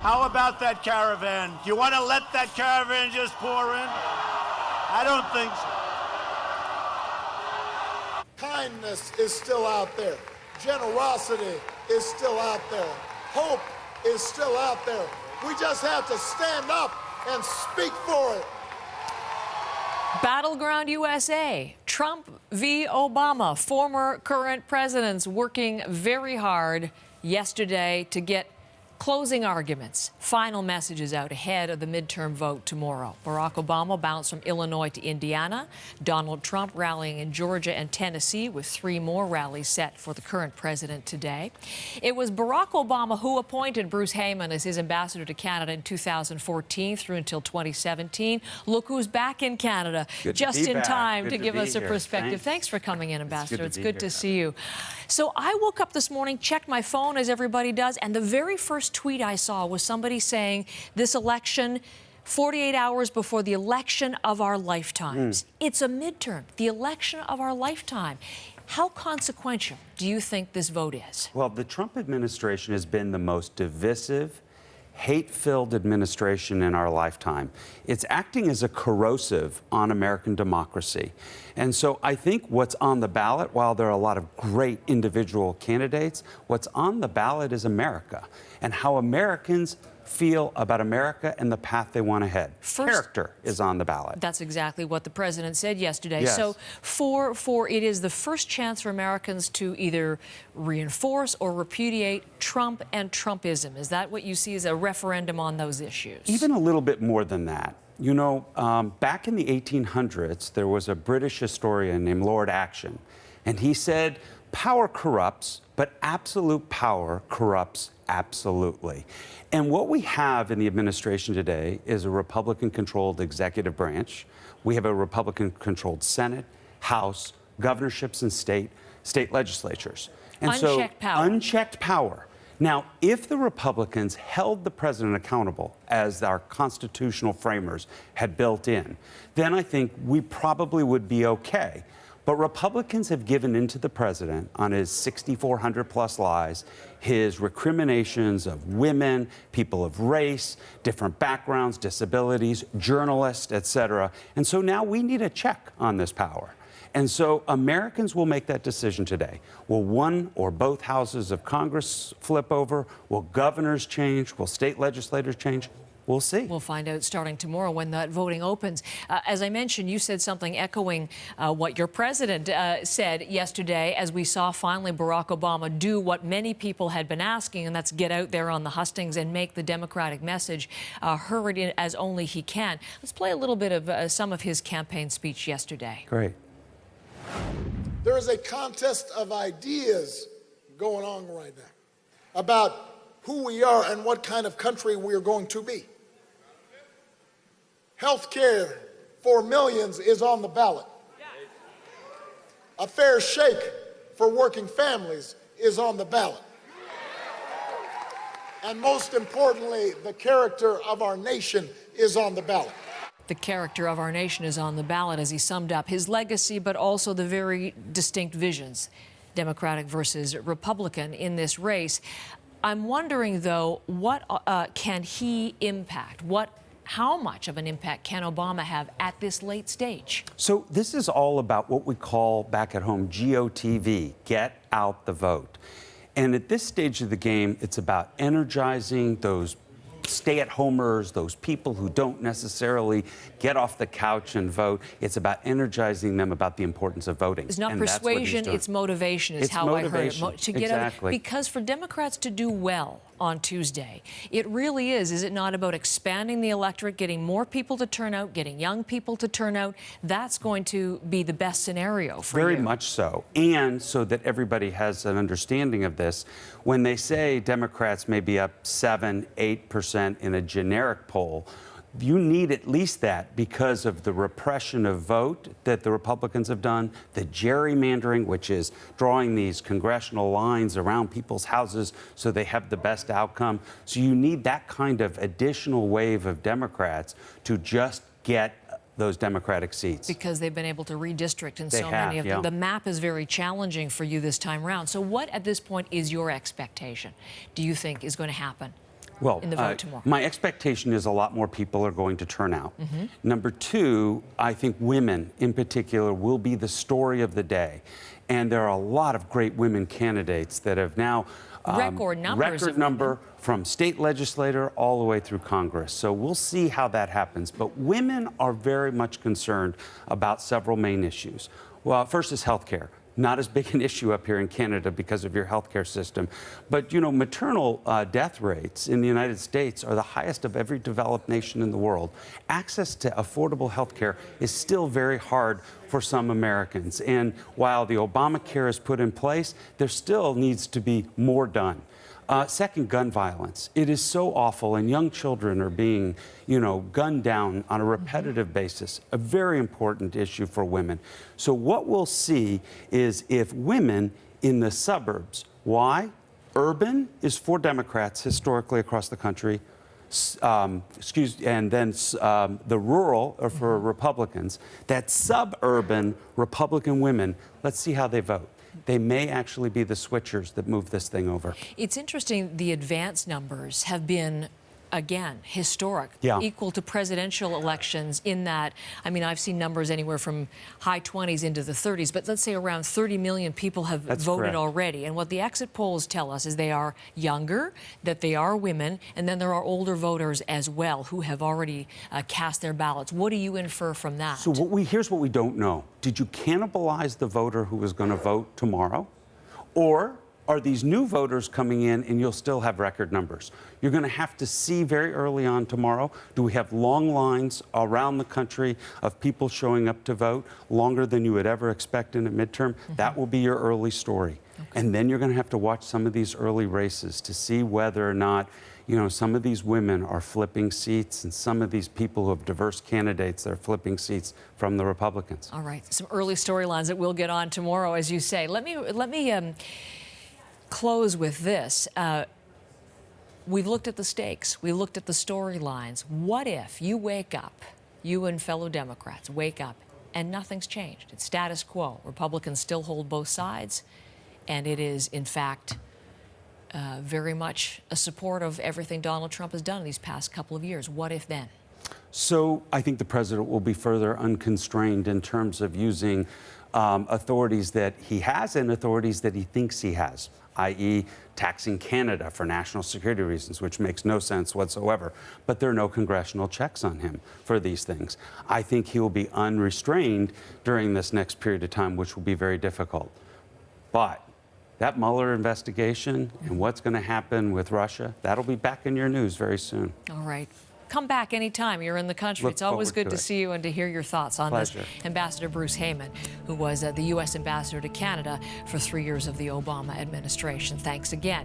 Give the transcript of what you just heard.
How about that caravan? Do you want to let that caravan just pour in? I don't think so. Kindness is still out there. Generosity is still out there. Hope is still out there. We just have to stand up and speak for it. Battleground USA, Trump v. Obama, former current presidents working very hard yesterday to get closing arguments, final messages out ahead of the midterm vote tomorrow. Barack Obama bounced from Illinois to Indiana. Donald Trump rallying in Georgia and Tennessee, with 3 more rallies set for the current president today. It was Barack Obama who appointed Bruce Heyman as his ambassador to Canada in 2014 through until 2017. Look who's back in Canada, just in time to give us a perspective. Thanks for coming in, Ambassador. It's good to see you. So I woke up this morning, checked my phone as everybody does, and the very first tweet I saw was somebody saying this election 48 hours before the election of our lifetimes. It's a midterm, the election of our lifetime. How consequential do you think this vote is? Well, the Trump administration has been the most divisive, hate-filled administration in our lifetime. It's acting as a corrosive on American democracy. And so I think what's on the ballot, while there are a lot of great individual candidates, what's on the ballot is America and how Americans feel about America and the path they want ahead. Character is on the ballot. That's exactly what the president said yesterday. Yes. So it is the first chance for Americans to either reinforce or repudiate Trump and Trumpism. Is that what you see as a referendum on those issues? Even a little bit more than that. You know, back in the 1800s, there was a British historian named Lord Acton, and he said, power corrupts, but absolute power corrupts absolutely. And what we have in the administration today is a Republican-controlled executive branch. We have a Republican-controlled Senate, House, governorships, and state legislatures. And unchecked power. Unchecked power. Now, if the Republicans held the president accountable, as our constitutional framers had built in, then I think we probably would be okay. But Republicans have given in to the president on his 6,400-plus lies, his recriminations of women, people of race, different backgrounds, disabilities, journalists, et cetera. And so now we need a check on this power. And so Americans will make that decision today. Will one or both houses of Congress flip over? Will governors change? Will state legislators change? We'll see. We'll find out starting tomorrow when that voting opens. As I mentioned, you said something echoing what your president said yesterday, as we saw finally Barack Obama do what many people had been asking, and that's get out there on the hustings and make the Democratic message heard as only he can. Let's play a little bit of some of his campaign speech yesterday. Great. There is a contest of ideas going on right now about who we are and what kind of country we are going to be. Health care for millions is on the ballot. A fair shake for working families is on the ballot. And most importantly, the character of our nation is on the ballot. The character of our nation is on the ballot, as he summed up his legacy, but also the very distinct visions, Democratic versus Republican, in this race. I'm wondering, though, what can he impact? How much of an impact can Obama have at this late stage? So this is all about what we call back at home GOTV, get out the vote. And at this stage of the game, it's about energizing those stay-at-homers, those people who don't necessarily get off the couch and vote. It's about energizing them about the importance of voting. It's not persuasion, it's motivation, is how I heard it. To get out, because for Democrats to do well on Tuesday, it really is it not about expanding the electorate, getting more people to turn out, getting young people to turn out? That's going to be the best scenario for you. Very much so. And so that everybody has an understanding of this, when they say Democrats may be up 7-8% in a generic poll, you need at least that because of the repression of vote that the Republicans have done, the gerrymandering, which is drawing these congressional lines around people's houses so they have the best outcome. So you need that kind of additional wave of Democrats to just get those Democratic seats. Because they've been able to redistrict in so many of them. The map is very challenging for you this time around. So what, at this point, is your expectation, do you think, is going to happen? Well, in the vote tomorrow? My expectation is a lot more people are going to turn out. Number two, I think women in particular will be the story of the day. And there are a lot of great women candidates that have now record number from state legislator all the way through Congress. So we'll see how that happens. But women are very much concerned about several main issues. Well, first is health care. Not as big an issue up here in Canada because of your healthcare system. But, you know, maternal death rates in the United States are the highest of every developed nation in the world. Access to affordable healthcare is still very hard for some Americans. And while the Obamacare is put in place, there still needs to be more done. Second, gun violence. It is so awful, and young children are being, you know, gunned down on a repetitive basis. A very important issue for women. So what we'll see is if women in the suburbs, why? Urban is for Democrats historically across the country, and then the rural are for Republicans. That suburban Republican women, let's see how they vote. They may actually be the switchers that move this thing over. It's interesting, the advance numbers have been, again, historic, equal to presidential elections in that, I mean, I've seen numbers anywhere from high 20s into the 30s, but let's say around 30 million people have voted already. And what the exit polls tell us is they are younger, that they are women, and then there are older voters as well who have already cast their ballots. What do you infer from that? So here's what we don't know. Did you cannibalize the voter who was going to vote tomorrow? Or are these new voters coming in and you'll still have record numbers? You're going to have to see very early on tomorrow, do we have long lines around the country of people showing up to vote, longer than you would ever expect in a midterm? That will be your early story. And then you're going to have to watch some of these early races to see whether or not, you know, some of these women are flipping seats and some of these people who have diverse candidates that are flipping seats from the Republicans. All right, some early storylines that we'll get on tomorrow, as you say. Let me close with this. We've looked at the stakes. We looked at the storylines. What if you wake up, you and fellow Democrats wake up, and nothing's changed? It's status quo. Republicans still hold both sides, and it is, in fact, very much a support of everything Donald Trump has done in these past couple of years. What if then? So I think the president will be further unconstrained in terms of using authorities that he has and authorities that he thinks he has, i.e. taxing Canada for national security reasons, which makes no sense whatsoever. But there are no congressional checks on him for these things. I think he will be unrestrained during this next period of time, which will be very difficult. But that Mueller investigation and what's going to happen with Russia, that'll be back in your news very soon. All right. Come back anytime you're in the country. It's always good to see you and to hear your thoughts on this. Ambassador Bruce Heyman, who was the U.S. ambassador to Canada for 3 years of the Obama administration. Thanks again.